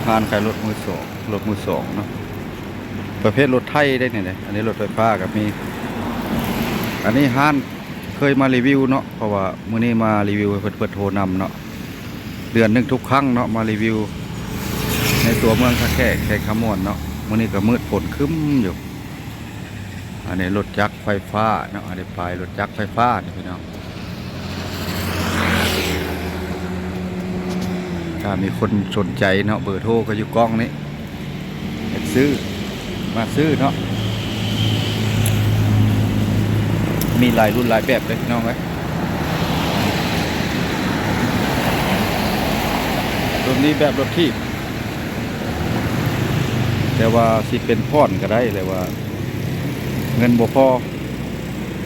ห้านขายรถมือสองเนาะประเภทรถไทยได้เนี่ยอันนี้รถไฟฟ้ากับมีอันนี้ห้านเคยมารีวิวเนาะเพราะว่ามื้อนี้มารีวิวให้เพิ่นโทรนำเนาะเดือนหนึ่งทุกครั้งเนาะมารีวิวในตัวเมืองท่าแขกแขกขมวนเนาะมื้อนี้ก็มืดฝนครึ้มอยู่อันนี้รถจักรไฟฟ้าเนาะอันนี้ปลายรถจักรไฟฟ้านี่พี่น้องถ้ามีคนสนใจเนาะเบอร์โทรก็อยู่กล้องนี้ซื้อมาซื้อเนาะมีหลายรุ่นหลายแบบเลยพี่น้องเอ้ยรุ่นนี้แบบรถทีบแต่ว่าสิเป็นพ่อนก็ได้แต่ว่าเงินบ่พอ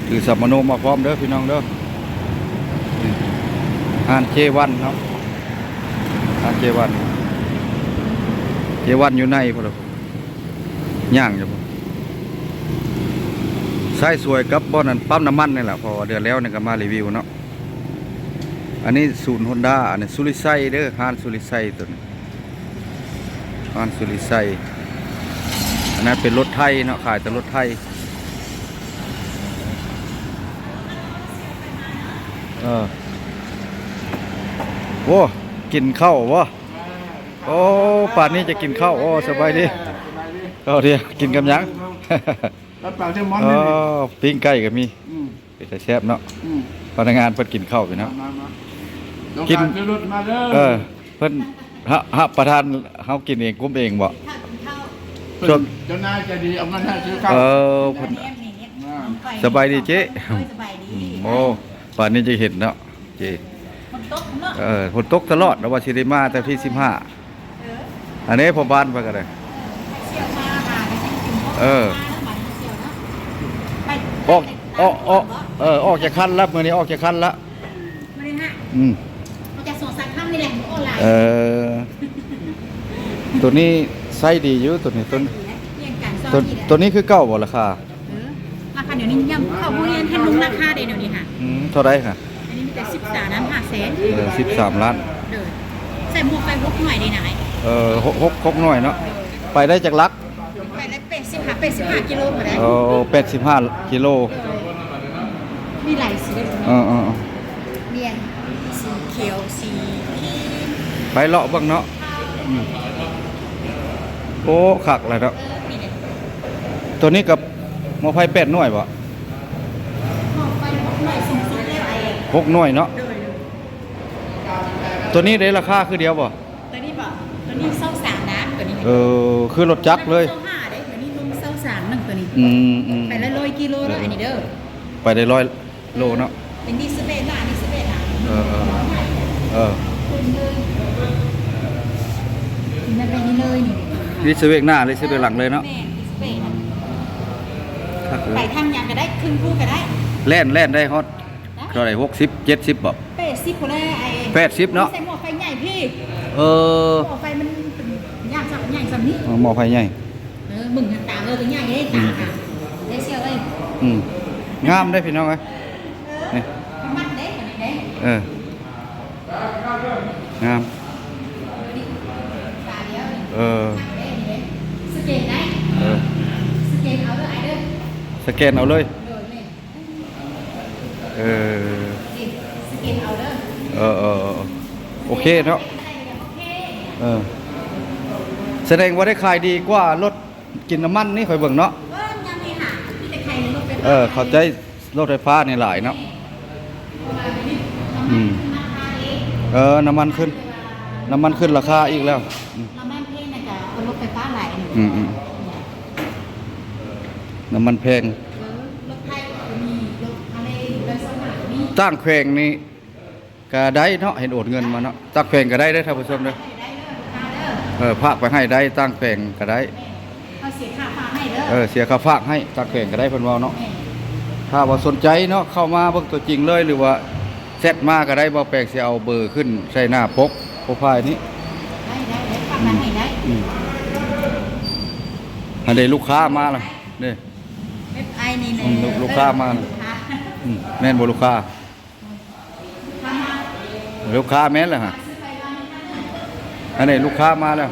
ถือสัมมโนมาพร้อมเด้อพี่น้องเด้ออ่านJ1เนาะอ่านJ1อยู่ในพอแล้วย่างอยู่พอใช้สวยกับบ่อนั้นปั๊มน้ำมันนี่แหละพอเดือนแล้วนี่ก็มารีวิวเนาะอันนี้ศูนย์ฮอนด้าอันนี้สุริไซเด้อฮานสุริไซตัวนี้ฮานสุริไซอันนั้นเป็นรถไทยเนาะขายแต่รถไทยโอ้กินข้าววะโอ้ป่านนี้จะกินข้าวโอ้สบายดีเอาเดี๋ยวกินกับยังแล้วเปล่าเทมอนอ๋อนี่ปิ้งไก่ก็มีเป็นแต่แซ่บเนาะพนักงานเพิ่นกินข้าวไปเนาะกินรถมาเลยเพิ่นฮะประธานเฮากินเองกุ้มเองบ่ช่วงเจ้านายจะดีเอาเงินให้ซื้อข้าวเพิ่นสบายดีเจ๊โอ้ป่านนี้จะเห็นเนาะเจ๊ฝนตกตลอดแล้วว่าสิได้มาแต่ที่15อันนี้พ่อบ้านเพิ่นก็ได้ออกจากคันแล้วมื้อนี้ออกจากคันแล้วมื้อนี้ฮะมาจากสวนสัตว์ค่ำนี่แหละออนไลน์ตัวนี้ไซส์ดีอยู่ตัวนี้ตัวนี้คือเก่าบ่ราคาราคาเดี๋ยวนี้ยังเข้าผู้เรียนให้ลุงราคาเดี๋ยวนี้ค่ะเท่าไรค่ะอันนี้มีแต่13 ล้าน500,000 13 ล้านใส่หมวกไฟพกหน่อยได้ไหนหกหน่อยเนาะไปได้จากลักไปได้85กิโลหมดได้85กิโลมีหลายสีเมียนสีเขียวสีไปเลาะบ้างเนาะโอ้ขักอะไรเนาะตัวนี้กับมอไฟ8หน่วยบ่มอไฟ6หน่วยสูงสุดได้6หน่วยเนาะตัวนี้ได้ราคาคือเดียวบ่ตัวนี้23นะตัวนี้คือรถจักรเลย25ได้ตัวนี้ลง23นึงตัวนี้ไปละ100กิโลแล้วอันนี้เด้อไปได้100โลเนาะเป็นดีสเปนนี่สเปนมันเป็นนี่เลยนี่ซื้อเวกหน้าเลยซื้อเวกหลังเลยเนาะไปทางยังก็ได้ขึ้นผู้ก็ได้แล่นได้ฮอตเท่าไหร่60 70บ่80คนละ80เนาะใส่หม้อไฟใหญ่พี่หม้อไฟมันยากสักใหญ่สักนี้หม้อไฟใหญ่มึงตาเลยตัวใหญ่เด้ตาค่ะได้เชียวเลยงามได้พี่น้องเอ้ยนี่มันเด้กันเด้งามสแกนได้สแกนเอาเลยไอ้เด้อสแกนเอาเลยสแกนเอาเด้อโอเคเนาะแสดงว่าได้ขายดีกว่ารถกินน้ำมันนี่ค่อยเบิ่งเนาะยังมีหาที่จะใครรถไฟฟ้าเข้าใจรถไฟฟ้านี่หลายเนาะน้ำมันขึ้นราคาอีกแล้วน้ำมันแพงนะจ๊ะรถไฟฟ้าหลายน้ำมันแพงรถไทยมีรถอะไรรถสมัครมีตั้งแขวงนี่ก็ได้เนาะเห็นโอนเงินมาเนาะตั้งแขวงก็ได้ท่านผู้ชมเด้อภาคไปให้ได้ตั้งแขวงก็ได้เสียค่าฝากให้เด้อเสียค่าฝากให้ตั้งแขวงก็ได้เพิ่นว่าเนาะถ้าว่าสนใจเนาะเข้ามาเบิ่งตัวจริงเลยหรือว่าแซดมาก็ได้บ่แปลกสิเอาเบอร์ขึ้นใส่หน้าปกโปรไฟล์นี้ได้ฝากให้ได้อันนี้ลูกค้ามาล่ะนี่เว็บไอนี่ลูกค้ามาแม่นบ่ลูกค้าแม่นล่ะฮะอันนี้ลูกค้ามาแล้ว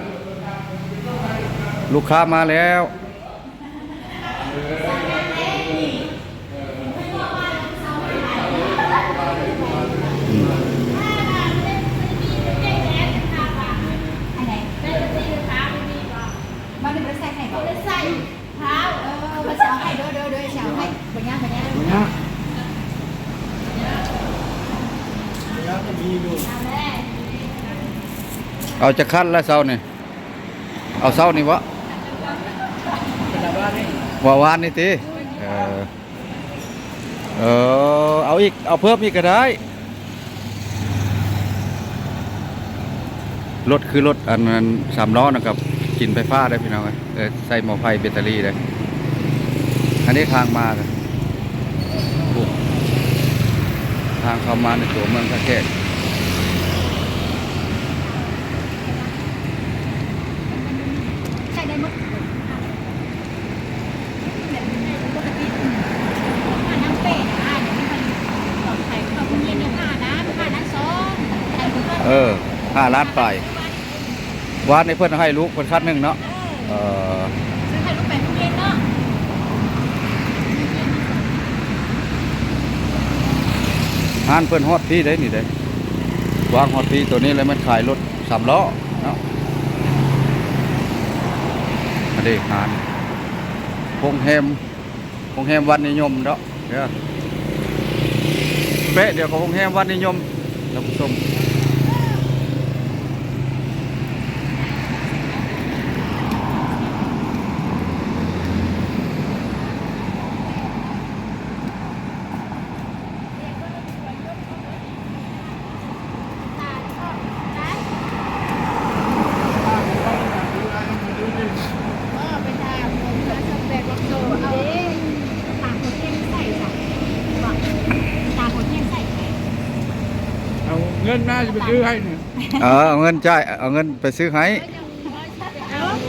ลูกค้ามาแล้วอืม อันไหนมาเป็นบริษัทไหนบริษัทเท้าภาษาไทยด้วยชาวไทยปัญญา เอาจะคั้นแล้วเช้านี่เอาเช้านี่วะว่าวานนี่ติเอาอีกเอาเพิ่มอีกก็ได้รถคือรถอันนั้น3 ล้อนะครับกินไฟฟ้าได้พี่น้องใส่หม้อไฟแบตเตอรี่ได้อันนี้ทางมาครับทางเข้ามาในตัวเมืองท่าแขก ใช่ได้หมดปกติมาน้ำเป็ดเดี๋ยวมันใส่ข้าวเย็นเนี่ยค่าน้ำ2ใส่ถุงก็5 ล้านไปวานในเพื่อนให้ลูกเพื่อนคัดหนึ่งเนาะซื้อให้ลูกไปทุกเย็นเนาะ ห้านเพื่อนฮอดพี่ได้นี่ได้วางฮอดพี่ตัวนี้แล้วมันขายรถ3 ล้อเนาะอันนี้หานโรงแรมวันนิยมเนาะเดี๋ยวเป๊ะเดี๋ยวของโรงแรมวันนิยมท่านผู้ชมไปทางผมนะชอบแบบรถโซ่เอาตาหัวเทียนใส่จ้ะบอกตาหัวเทียนใส่ เอาเงินมาจะไปซื้อให้เนี่ย เอาเงินจ่ายเอาเงินไปซื้อให้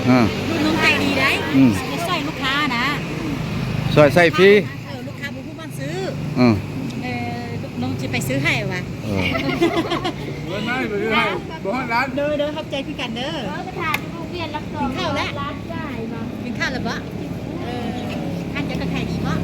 อ่า น้องใจดีได้ อืม จะใส่ลูกค้านะ ซอยใส่ฟรี ลูกค้าผู้บ้านซื้อ อืม น้องจะไปซื้อให้วะ เออ เงินมาจะไปซื้อให้บอกให้ร้าน เด้อเข้าใจพี่กันเด้อไปทานลูกเรียนรับรองกินข้าวแล้วร้านใหญ่มากินข้าวแล้วปะท่านจะกระไข่ดีปะ